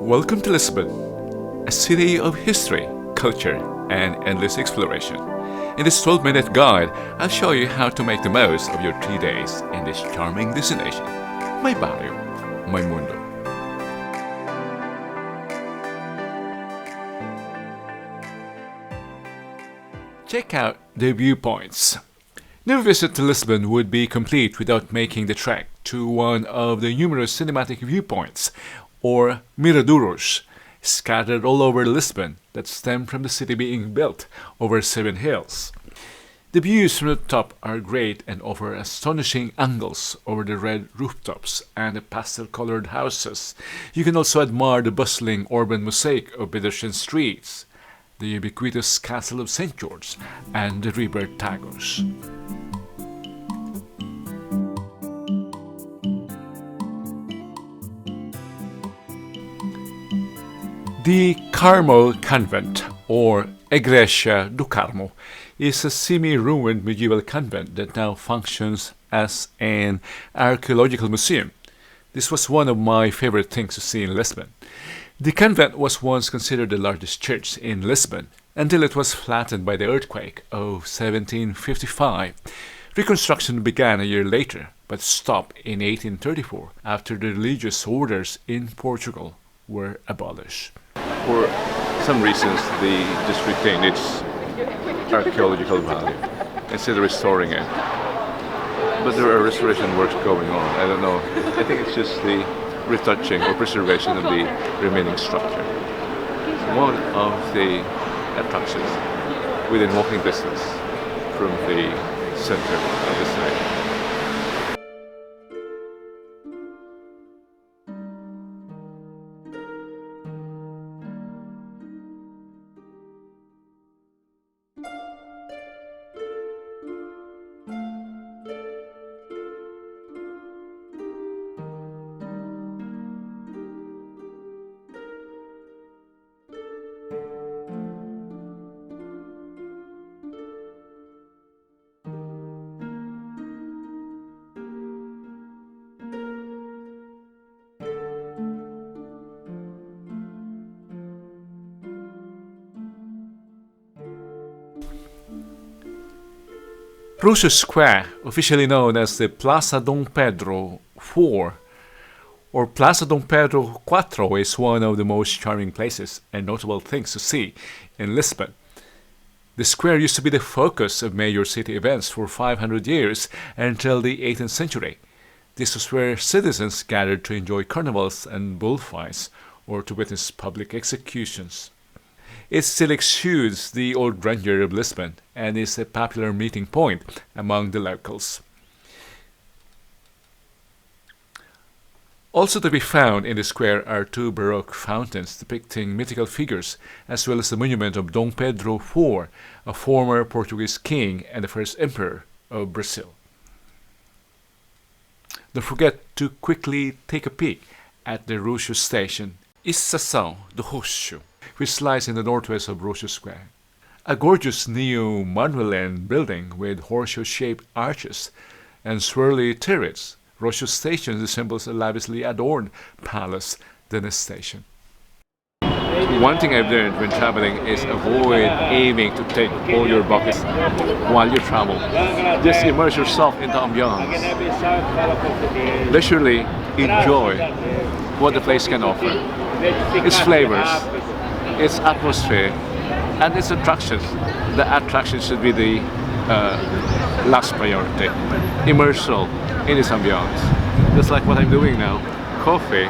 Welcome to Lisbon, a city of history, culture, and endless exploration. In this 12-minute guide, I'll show you how to make the most of your 3 days in this charming destination. My Barrio, my mundo. Check out the Viewpoints. No visit to Lisbon would be complete without making the trek to one of the numerous cinematic viewpoints, or miradouros, scattered all over Lisbon that stem from the city being built over 7 hills. The views from the top are great and offer astonishing angles over the red rooftops and the pastel-colored houses. You can also admire the bustling urban mosaic of pedestrian streets, the ubiquitous castle of St. George, and the River Tagus. The Carmo Convent, or Igreja do Carmo, is a semi-ruined medieval convent that now functions as an archaeological museum. This was one of my favorite things to see in Lisbon. The convent was once considered the largest church in Lisbon until it was flattened by the earthquake of 1755. Reconstruction began a year later, but stopped in 1834 after the religious orders in Portugal were abolished. For some reasons, the district retained its archaeological value instead of restoring it. But there are restoration works going on. I don't know. I think it's just the retouching or preservation of the remaining structure. One of the attractions within walking distance from the center of the site. Roxo Square, officially known as the Plaza Dom Pedro IV or Plaza Dom Pedro IV, is one of the most charming places and notable things to see in Lisbon. The square used to be the focus of major city events for 500 years until the 18th century. This was where citizens gathered to enjoy carnivals and bullfights or to witness public executions. It still exudes the old grandeur of Lisbon and is a popular meeting point among the locals. Also to be found in the square are 2 Baroque fountains depicting mythical figures, as well as the monument of Dom Pedro IV, a former Portuguese king and the first emperor of Brazil. Don't forget to quickly take a peek at the Roxo station, Estação do Roxo, which lies in the northwest of Roxo Square. A gorgeous neo-Manueline building with horseshoe-shaped arches and swirly turrets, Roxo Station resembles a lavishly adorned palace than a station. One thing I've learned when traveling is avoid aiming to take all your buckets while you travel. Just immerse yourself in the ambiance. Leisurely enjoy what the place can offer. Its flavors, its atmosphere, and its attractions. The attraction should be the last priority. Immerse yourself in its ambiance. Just like what I'm doing now. Coffee.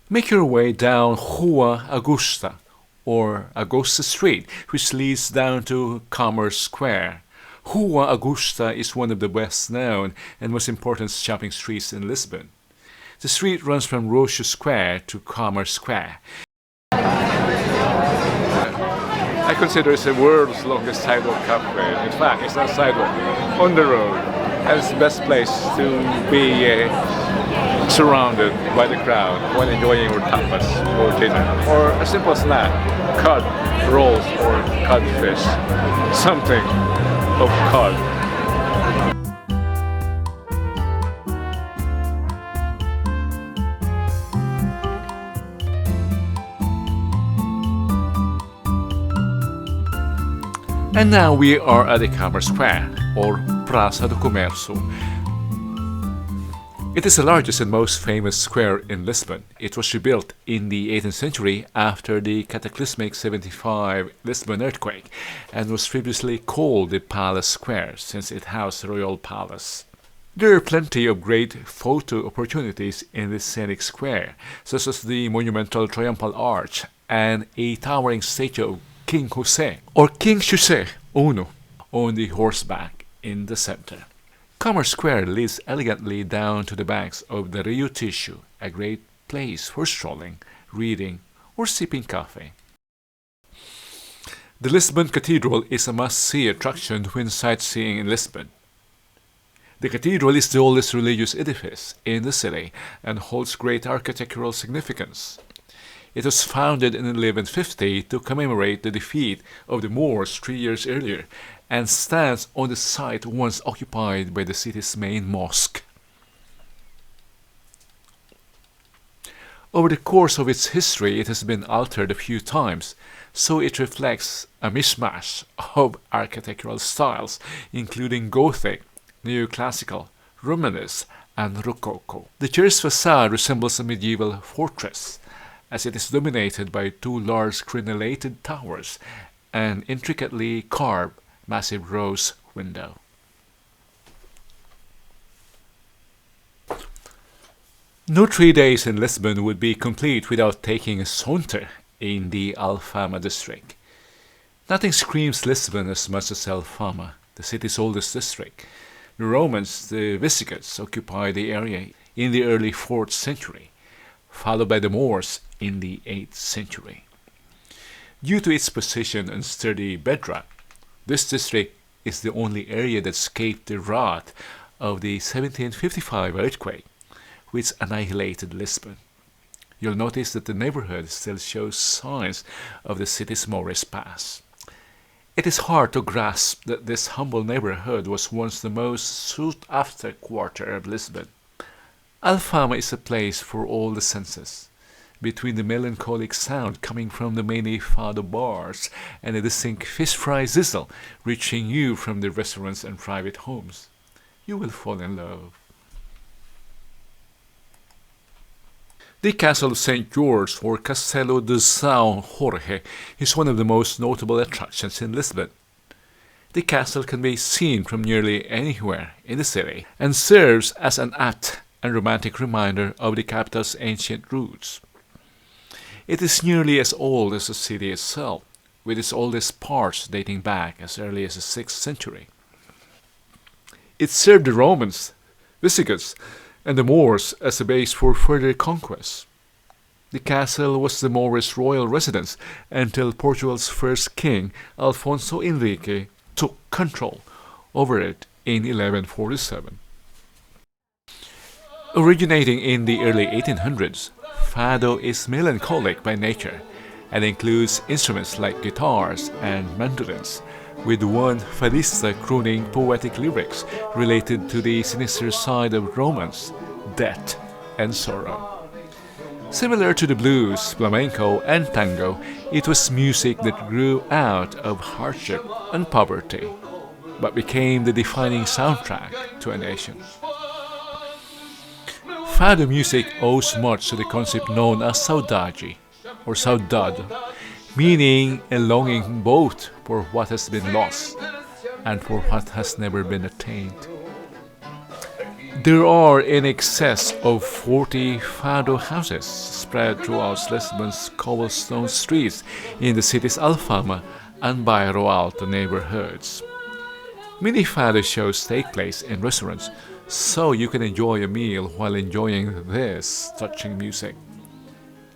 Make your way down Rua Augusta, or Augusta Street, which leads down to Carmo Square. Rua Augusta is one of the best known and most important shopping streets in Lisbon. The street runs from Roxo Square to Carmo Square. I consider it the world's longest sidewalk cafe. In fact, it's not sidewalk, on the road. And it's the best place to be surrounded by the crowd while enjoying your tapas or dinner. Or a simple snack, cod rolls or codfish. Something of cod. And now we are at the Carmo Square, or Praça do Comércio. It is the largest and most famous square in Lisbon. It was rebuilt in the 18th century after the cataclysmic 75 Lisbon earthquake and was previously called the Palace Square since it housed the royal palace. There are plenty of great photo opportunities in this scenic square, such as the monumental Triumphal Arch and a towering statue of King Jose, or King Jose I, on the horseback in the center. Carmo Square leads elegantly down to the banks of the Rio Tichu, a great place for strolling, reading, or sipping coffee. The Lisbon Cathedral is a must-see attraction when sightseeing in Lisbon. The cathedral is the oldest religious edifice in the city and holds great architectural significance. It was founded in 1150 to commemorate the defeat of the Moors 3 years earlier and stands on the site once occupied by the city's main mosque. Over the course of its history, it has been altered a few times, so it reflects a mishmash of architectural styles, including Gothic, Neoclassical, Romanesque, and Rococo. The church's facade resembles a medieval fortress, as it is dominated by two large crenellated towers and intricately carved massive rose window. No 3 days in Lisbon would be complete without taking a saunter in the Alama District. Nothing screams Lisbon as much as Alfama, the city's oldest district. The Romans, the Visigoths, occupied the area in the early 4th century, followed by the Moors in the 8th century. Due to its position on sturdy bedrock, this district is the only area that escaped the wrath of the 1755 earthquake, which annihilated Lisbon. You'll notice that the neighborhood still shows signs of the city's Moorish past. It is hard to grasp that this humble neighborhood was once the most sought-after quarter of Lisbon. Alfama is a place for all the senses. Between the melancholic sound coming from the many fado bars and the distinct fish fry sizzle reaching you from the restaurants and private homes, you will fall in love. The Castle of St. George, or Castello Jorge, is one of the most notable attractions in Lisbon. The castle can be seen from nearly anywhere in the city and serves as an apt and romantic reminder of the capital's ancient roots. It is nearly as old as the city itself, with its oldest parts dating back as early as the 6th century. It served the Romans, Visigoths, and the Moors as a base for further conquests. The castle was the Moorish royal residence until Portugal's first king, Alfonso Henrique, took control over it in 1147. Originating in the early 1800s, fado is melancholic by nature and includes instruments like guitars and mandolins, with one fadista crooning poetic lyrics related to the sinister side of romance, death, and sorrow. Similar to the blues, flamenco, and tango, it was music that grew out of hardship and poverty, but became the defining soundtrack to a nation. Fado music owes much to the concept known as saudade, or saudade, meaning a longing both for what has been lost and for what has never been attained. There are in excess of 40 fado houses spread throughout Lisbon's cobblestone streets in the city's Alfama and Barrio Alto neighborhoods. Many fado shows take place in restaurants, so you can enjoy a meal while enjoying this touching music.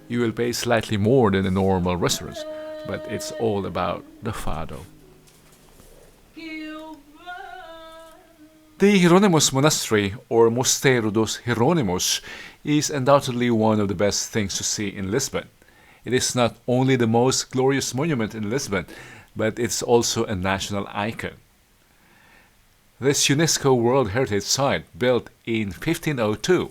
You will pay slightly more than a normal restaurant, but it's all about the fado. The Hieronymus Monastery, or Mosteiro dos Hieronymus, is undoubtedly one of the best things to see in Lisbon. It is not only the most glorious monument in Lisbon, but it's also a national icon. This UNESCO World Heritage Site, built in 1502,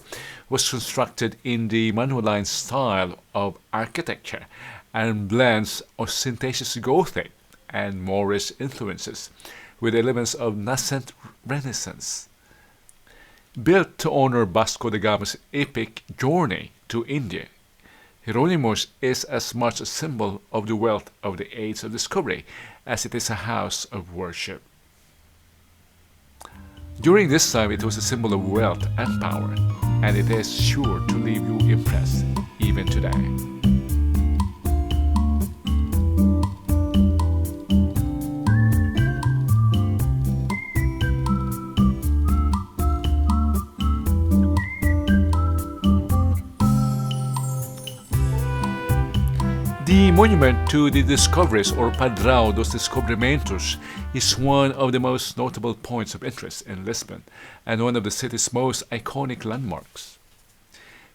was constructed in the Manueline style of architecture and blends ostentatious Gothic and Moorish influences, with elements of nascent Renaissance. Built to honor Vasco da Gama's epic journey to India, Hieronymus is as much a symbol of the wealth of the age of discovery as it is a house of worship. During this time, it was a symbol of wealth and power, and it is sure to leave you impressed even today. The monument to the discoveries, or Padrão dos Descobrimentos, is one of the most notable points of interest in Lisbon and one of the city's most iconic landmarks.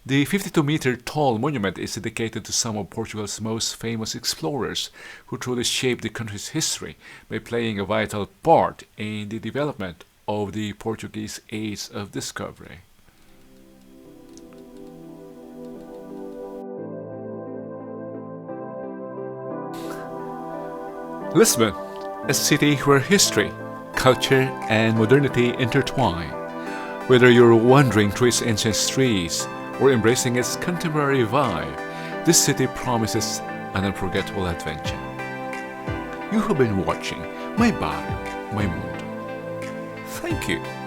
The 52-meter tall monument is dedicated to some of Portugal's most famous explorers who truly shaped the country's history by playing a vital part in the development of the Portuguese Age of Discovery. Lisbon, a city where history, culture, and modernity intertwine. Whether you're wandering through its ancient streets or embracing its contemporary vibe, this city promises an unforgettable adventure. You have been watching My Barrio, My Monte. Thank you.